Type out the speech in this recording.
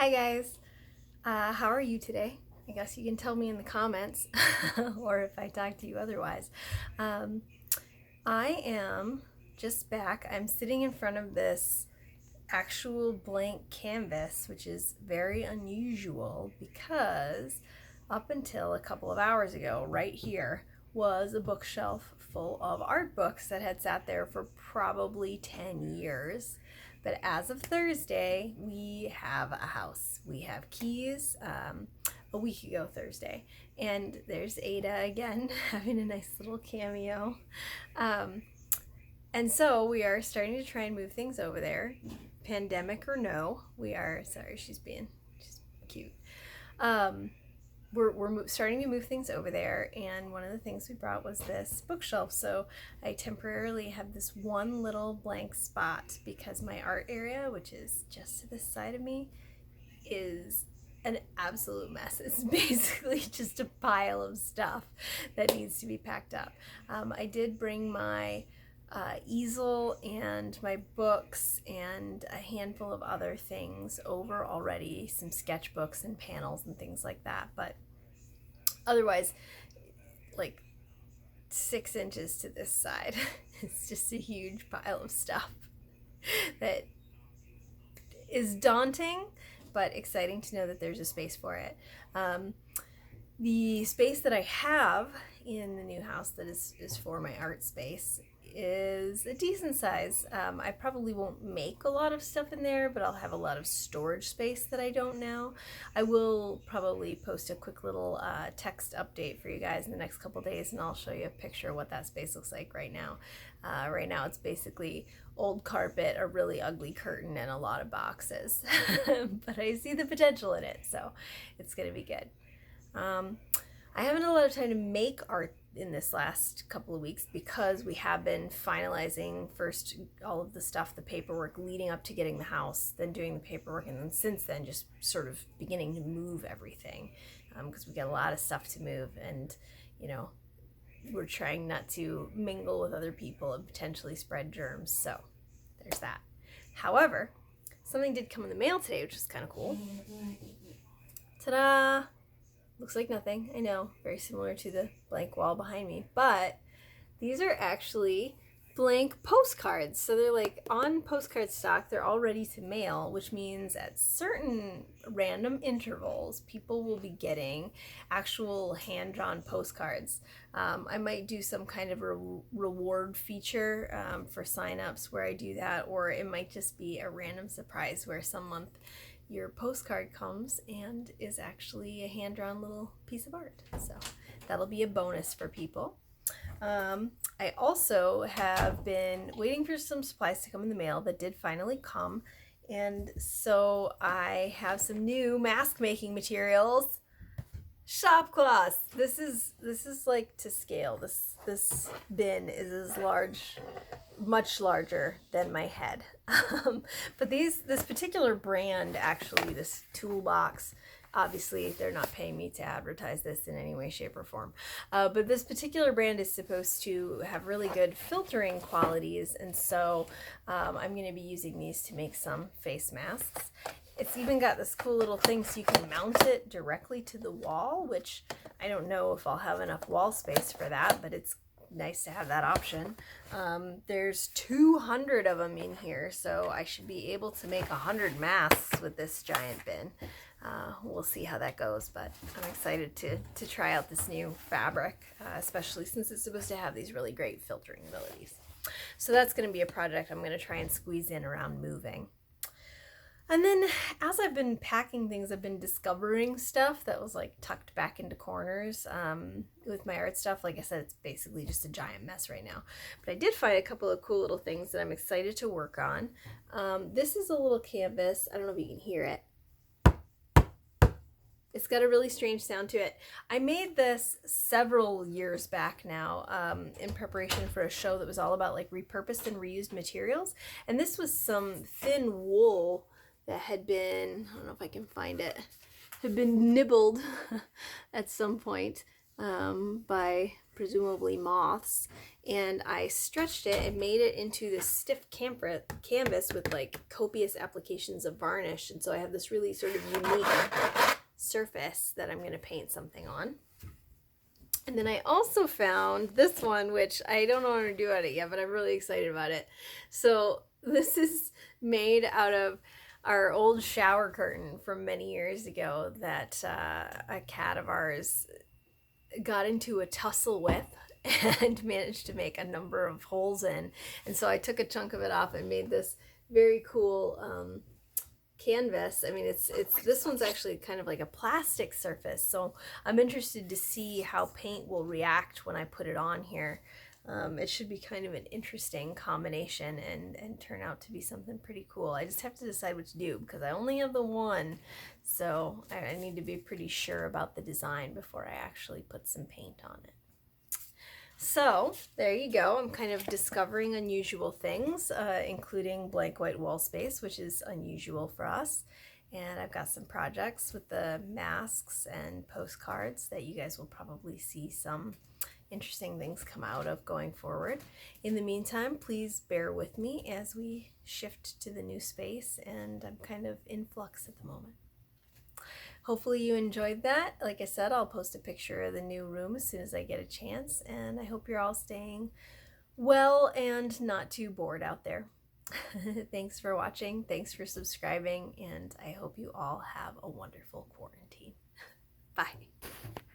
Hi guys, how are you today? I guess you can tell me in the comments or if I talk to you otherwise. Um, I am just back. I'm sitting in front of this actual blank canvas, which is very unusual because up until a couple of hours ago, right here, was a bookshelf full of art books that had sat there for probably 10 years. But as of Thursday, we have a house. We have keys a week ago Thursday. And there's Ada again having a nice little cameo. Um, and so we are starting to try and move things over there. Pandemic or no, we are, sorry, she's cute. Um, we're starting to move things over there, and one of the things we brought was this bookshelf. So I temporarily have this one little blank spot because my art area, which is just to this side of me, is an absolute mess. It's basically just a pile of stuff that needs to be packed up. I did bring my easel and my books and a handful of other things over already, some sketchbooks and panels and things like that, but otherwise, like 6 inches to this side, it's just a huge pile of stuff that is daunting, but exciting to know that there's a space for it. The space that I have in the new house that is for my art space is a decent size. I probably won't make a lot of stuff in there, but I'll have a lot of storage space that I don't now. I will probably post a quick little text update for you guys in the next couple days, and I'll show you a picture of what that space looks like right now. Right now it's basically old carpet, a really ugly curtain, and a lot of boxes. But I see the potential in it, so it's gonna be good. I haven't had a lot of time to make art in this last couple of weeks because we have been finalizing first all of the stuff, the paperwork leading up to getting the house, then doing the paperwork, and then since then just sort of beginning to move everything because we got a lot of stuff to move, and you know, we're trying not to mingle with other people and potentially spread germs. So there's that. However, something did come in the mail today, which is kind of cool. Ta-da! Looks like nothing, I know, very similar to the blank wall behind me, but these are actually blank postcards. So they're like on postcard stock, they're all ready to mail, which means at certain random intervals, people will be getting actual hand-drawn postcards. I might do some kind of reward feature for sign-ups where I do that, or it might just be a random surprise where some month your postcard comes and is actually a hand-drawn little piece of art. So that'll be a bonus for people. I also have been waiting for some supplies to come in the mail that did finally come, and so I have some new mask making materials. Shop cloths. This is like to scale. This bin is as large, much larger than my head. But this particular brand, actually, this toolbox, obviously they're not paying me to advertise this in any way, shape, or form. But this particular brand is supposed to have really good filtering qualities, and so I'm going to be using these to make some face masks. It's even got this cool little thing so you can mount it directly to the wall, which I don't know if I'll have enough wall space for that, but it's nice to have that option. There's 200 of them in here, so I should be able to make 100 masks with this giant bin. We'll see how that goes, but I'm excited to try out this new fabric, especially since it's supposed to have these really great filtering abilities. So that's going to be a project I'm going to try and squeeze in around moving. And then as I've been packing things, I've been discovering stuff that was like tucked back into corners with my art stuff. Like I said, it's basically just a giant mess right now. But I did find a couple of cool little things that I'm excited to work on. This is a little canvas. I don't know if you can hear it. It's got a really strange sound to it. I made this several years back now in preparation for a show that was all about like repurposed and reused materials. And this was some thin wool that had been, I don't know if I can find it, had been nibbled at some point. by presumably moths, and I stretched it and made it into this stiff canvas with like copious applications of varnish, and so I have this really sort of unique surface that I'm going to paint something on. And then I also found this one, which I don't know what to do at it yet, but I'm really excited about it. So this is made out of our old shower curtain from many years ago that a cat of ours got into a tussle with and managed to make a number of holes in. And so I took a chunk of it off and made this very cool canvas. I mean, it's this one's actually kind of like a plastic surface, so I'm interested to see how paint will react when I put it on here. It should be kind of an interesting combination and turn out to be something pretty cool. I just have to decide what to do because I only have the one, so I need to be pretty sure about the design before I actually put some paint on it. So there you go. I'm kind of discovering unusual things, including blank white wall space, which is unusual for us. And I've got some projects with the masks and postcards that you guys will probably see some interesting things come out of going forward. In the meantime, please bear with me as we shift to the new space, and I'm kind of in flux at the moment. Hopefully you enjoyed that. Like I said, I'll post a picture of the new room as soon as I get a chance, and I hope you're all staying well and not too bored out there. Thanks for watching, thanks for subscribing, and I hope you all have a wonderful quarantine. Bye.